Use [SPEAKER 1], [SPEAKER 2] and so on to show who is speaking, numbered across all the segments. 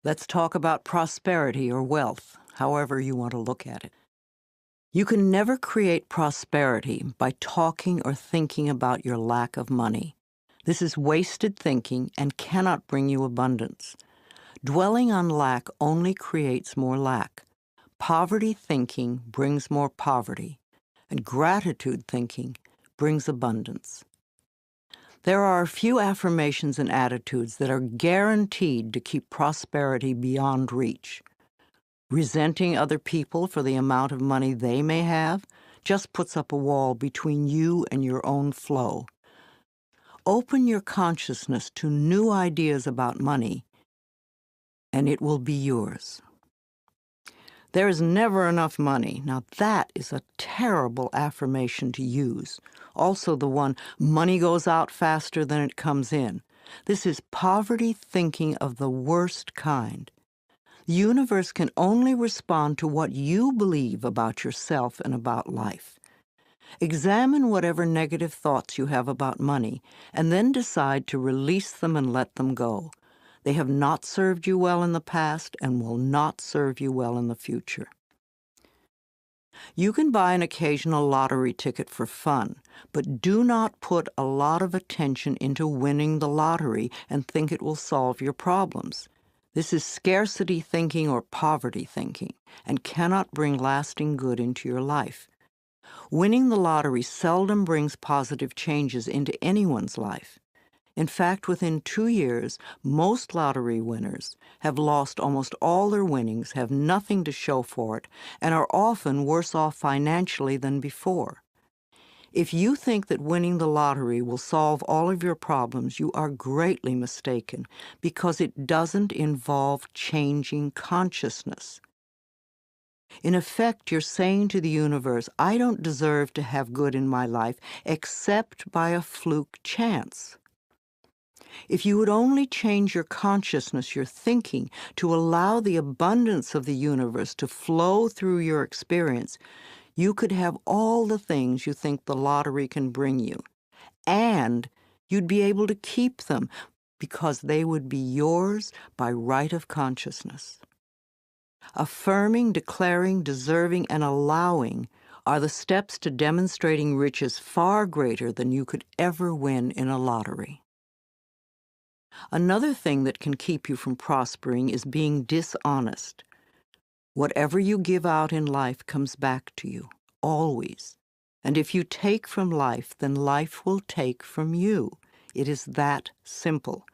[SPEAKER 1] Let's talk about prosperity or wealth, however you want to look at it. You can never create prosperity by talking or thinking about your lack of money. This is wasted thinking and cannot bring you abundance. Dwelling on lack only creates more lack. Poverty thinking brings more poverty, and gratitude thinking brings abundance. There are a few affirmations and attitudes that are guaranteed to keep prosperity beyond reach. Resenting other people for the amount of money they may have just puts up a wall between you and your own flow. Open your consciousness to new ideas about money, and it will be yours. There is never enough money. Now that is a terrible affirmation to use. Also the one, money goes out faster than it comes in. This is poverty thinking of the worst kind. The universe can only respond to what you believe about yourself and about life. Examine whatever negative thoughts you have about money, and then decide to release them and let them go. They have not served you well in the past and will not serve you well in the future. You can buy an occasional lottery ticket for fun, but do not put a lot of attention into winning the lottery and think it will solve your problems. This is scarcity thinking or poverty thinking and cannot bring lasting good into your life. Winning the lottery seldom brings positive changes into anyone's life. In fact, within 2 years, most lottery winners have lost almost all their winnings, have nothing to show for it, and are often worse off financially than before. If you think that winning the lottery will solve all of your problems, you are greatly mistaken, because it doesn't involve changing consciousness. In effect, you're saying to the universe, I don't deserve to have good in my life except by a fluke chance. If you would only change your consciousness, your thinking, to allow the abundance of the universe to flow through your experience, you could have all the things you think the lottery can bring you. And you'd be able to keep them because they would be yours by right of consciousness. Affirming, declaring, deserving, and allowing are the steps to demonstrating riches far greater than you could ever win in a lottery. Another thing that can keep you from prospering is being dishonest. Whatever you give out in life comes back to you, always. And if you take from life, then life will take from you. It is that simple.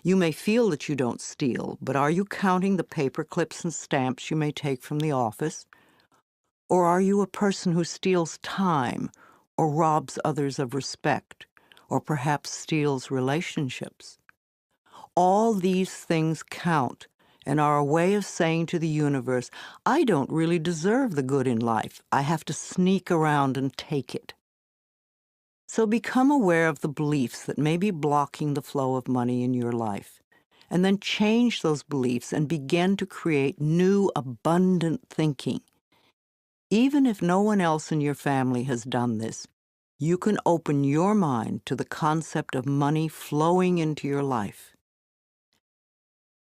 [SPEAKER 1] You may feel that you don't steal, but are you counting the paper clips and stamps you may take from the office? Or are you a person who steals time, or robs others of respect, or perhaps steals relationships? All these things count and are a way of saying to the universe, I don't really deserve the good in life. I have to sneak around and take it. So become aware of the beliefs that may be blocking the flow of money in your life, and then change those beliefs and begin to create new, abundant thinking. Even if no one else in your family has done this, you can open your mind to the concept of money flowing into your life.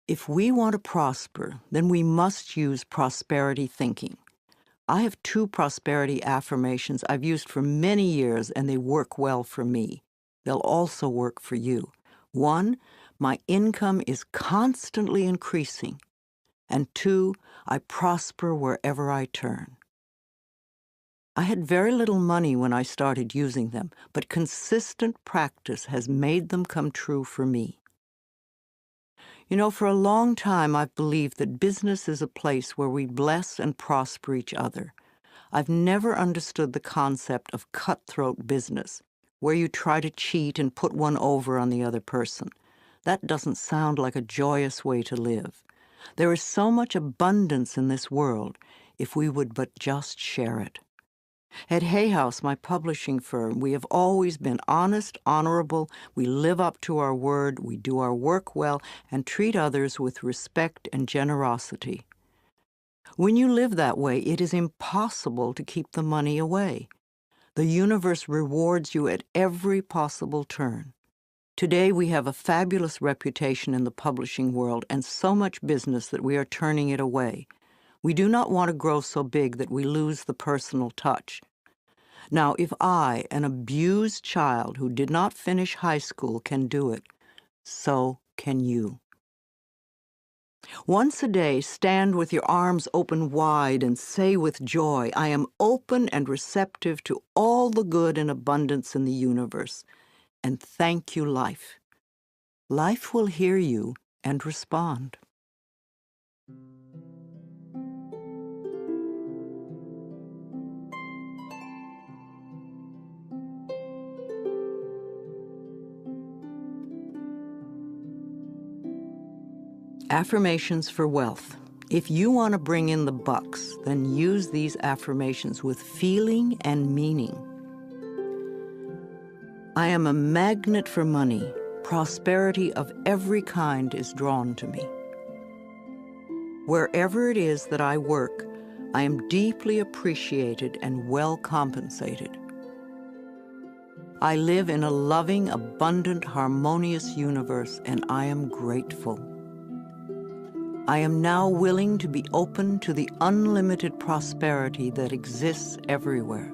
[SPEAKER 1] If we want to prosper, then we must use prosperity thinking. I have 2 prosperity affirmations I've used for many years, and they work well for me. They'll also work for you. 1, my income is constantly increasing. And 2, I prosper wherever I turn. I had very little money when I started using them, but consistent practice has made them come true for me. You know, for a long time I've believed that business is a place where we bless and prosper each other. I've never understood the concept of cutthroat business, where you try to cheat and put one over on the other person. That doesn't sound like a joyous way to live. There is so much abundance in this world if we would but just share it. At Hay House, my publishing firm, we have always been honest, honorable, we live up to our word, we do our work well, and treat others with respect and generosity. When you live that way, it is impossible to keep the money away. The universe rewards you at every possible turn. Today we have a fabulous reputation in the publishing world and so much business that we are turning it away. We do not want to grow so big that we lose the personal touch. Now, if I, an abused child who did not finish high school, can do it, so can you. Once a day, stand with your arms open wide and say with joy, I am open and receptive to all the good and abundance in the universe. And thank you, life. Life will hear you and respond. Affirmations for wealth. If you want to bring in the bucks, then use these affirmations with feeling and meaning. I am a magnet for money. Prosperity of every kind is drawn to me. Wherever it is that I work, I am deeply appreciated and well compensated. I live in a loving, abundant, harmonious universe, and I am grateful. I am now willing to be open to the unlimited prosperity that exists everywhere.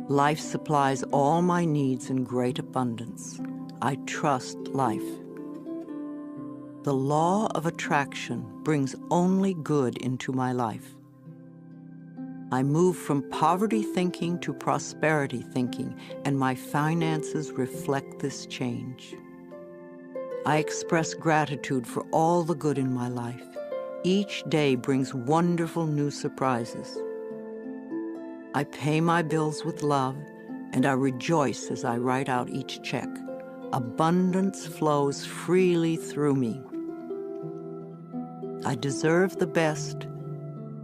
[SPEAKER 1] Life supplies all my needs in great abundance. I trust life. The law of attraction brings only good into my life. I move from poverty thinking to prosperity thinking, and my finances reflect this change. I express gratitude for all the good in my life. Each day brings wonderful new surprises. I pay my bills with love, and I rejoice as I write out each check. Abundance flows freely through me. I deserve the best,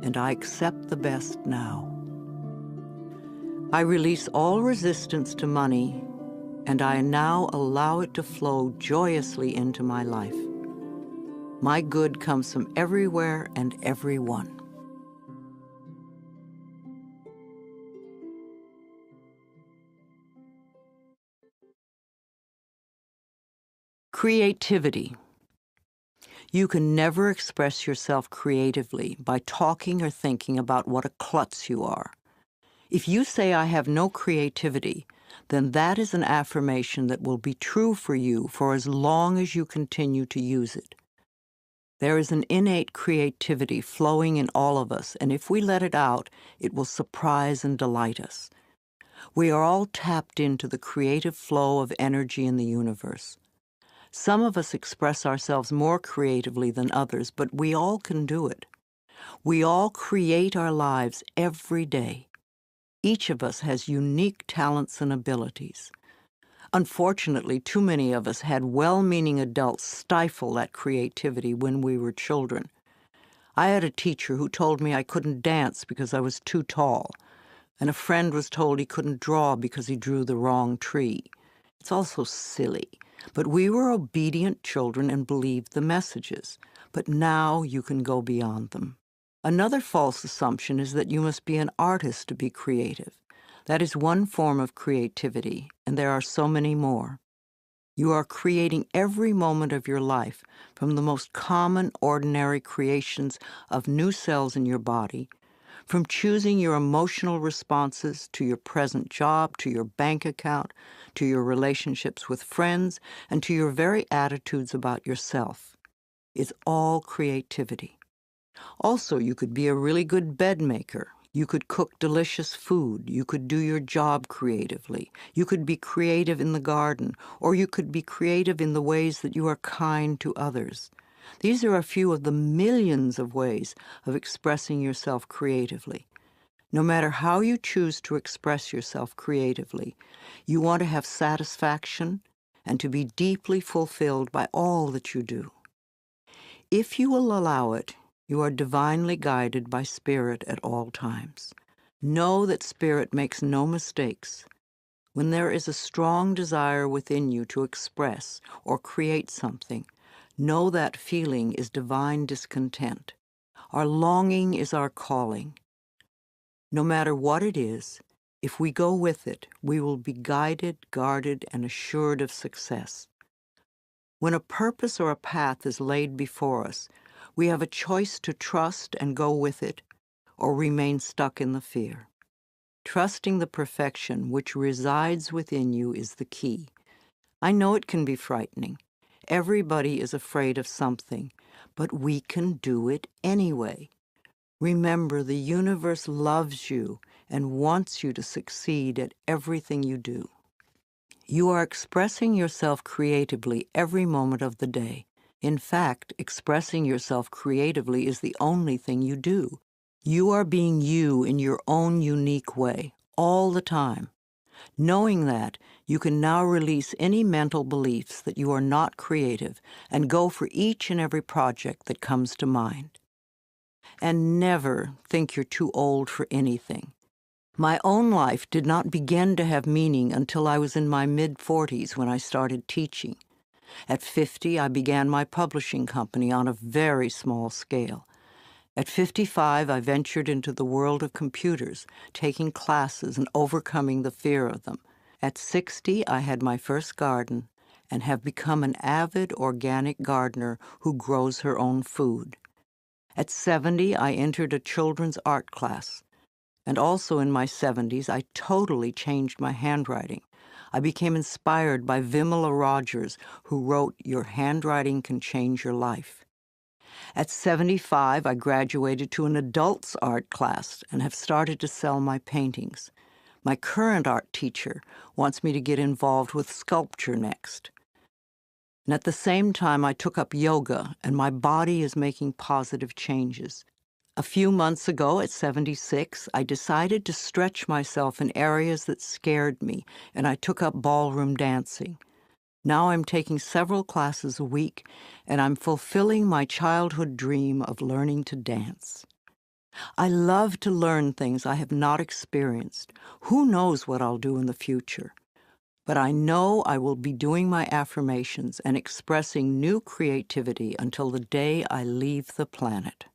[SPEAKER 1] and I accept the best now. I release all resistance to money, and I now allow it to flow joyously into my life. My good comes from everywhere and everyone. Creativity. You can never express yourself creatively by talking or thinking about what a klutz you are. If you say, I have no creativity, then that is an affirmation that will be true for you for as long as you continue to use it. There is an innate creativity flowing in all of us, and if we let it out, it will surprise and delight us. We are all tapped into the creative flow of energy in the universe. Some of us express ourselves more creatively than others, but we all can do it. We all create our lives every day. Each of us has unique talents and abilities. Unfortunately, too many of us had well-meaning adults stifle that creativity when we were children. I had a teacher who told me I couldn't dance because I was too tall, and a friend was told he couldn't draw because he drew the wrong tree. It's all so silly. But we were obedient children and believed the messages. But now you can go beyond them. Another false assumption is that you must be an artist to be creative. That is one form of creativity, and there are so many more. You are creating every moment of your life, from the most common, ordinary creations of new cells in your body, from choosing your emotional responses to your present job, to your bank account, to your relationships with friends, and to your very attitudes about yourself. It's all creativity. Also, you could be a really good bed maker. You could cook delicious food. You could do your job creatively. You could be creative in the garden, or you could be creative in the ways that you are kind to others. These are a few of the millions of ways of expressing yourself creatively. No matter how you choose to express yourself creatively, you want to have satisfaction and to be deeply fulfilled by all that you do. If you will allow it, you are divinely guided by Spirit at all times. Know that Spirit makes no mistakes. When there is a strong desire within you to express or create something, know that feeling is divine discontent. Our longing is our calling. No matter what it is, If we go with it, we will be guided, guarded, and assured of success. When a purpose or a path is laid before us, we have a choice to trust and go with it, or remain stuck in the fear. Trusting the perfection which resides within you is the key. I know it can be frightening. Everybody is afraid of something, but we can do it anyway. Remember, the universe loves you and wants you to succeed at everything you do. You are expressing yourself creatively every moment of the day. In fact, expressing yourself creatively is the only thing you do. You are being you in your own unique way, all the time. Knowing that, you can now release any mental beliefs that you are not creative and go for each and every project that comes to mind. And never think you're too old for anything. My own life did not begin to have meaning until I was in my mid-40s when I started teaching. At 50, I began my publishing company on a very small scale. At 55, I ventured into the world of computers, taking classes and overcoming the fear of them. At 60, I had my first garden and have become an avid organic gardener who grows her own food. At 70, I entered a children's art class. And also in my 70s, I totally changed my handwriting. I became inspired by Vimala Rogers, who wrote, "Your handwriting can change your life." At 75, I graduated to an adults art class and have started to sell my paintings. My current art teacher wants me to get involved with sculpture next. And at the same time, I took up yoga, and my body is making positive changes. A few months ago, at 76, I decided to stretch myself in areas that scared me, and I took up ballroom dancing. Now I'm taking several classes a week, and I'm fulfilling my childhood dream of learning to dance. I love to learn things I have not experienced. Who knows what I'll do in the future? But I know I will be doing my affirmations and expressing new creativity until the day I leave the planet.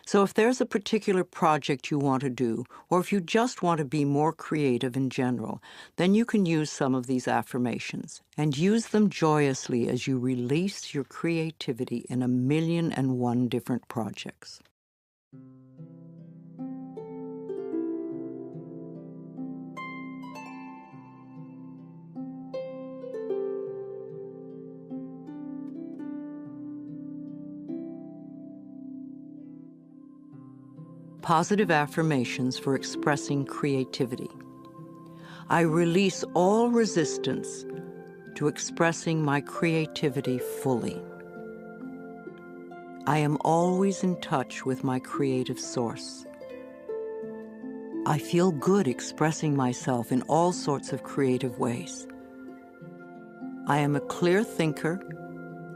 [SPEAKER 1] So if there's a particular project you want to do, or if you just want to be more creative in general, then you can use some of these affirmations and use them joyously as you release your creativity in 1,000,001 different projects. Positive affirmations for expressing creativity. I release all resistance to expressing my creativity fully. I am always in touch with my creative source. I feel good expressing myself in all sorts of creative ways. I am a clear thinker,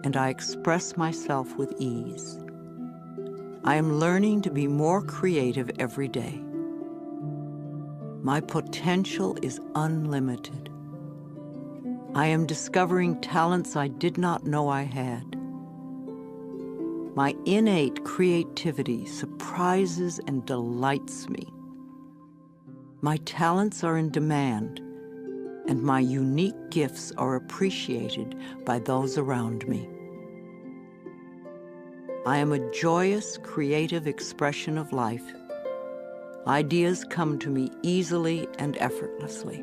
[SPEAKER 1] and I express myself with ease. I am learning to be more creative every day. My potential is unlimited. I am discovering talents I did not know I had. My innate creativity surprises and delights me. My talents are in demand, and my unique gifts are appreciated by those around me. I am a joyous, creative expression of life. Ideas come to me easily and effortlessly.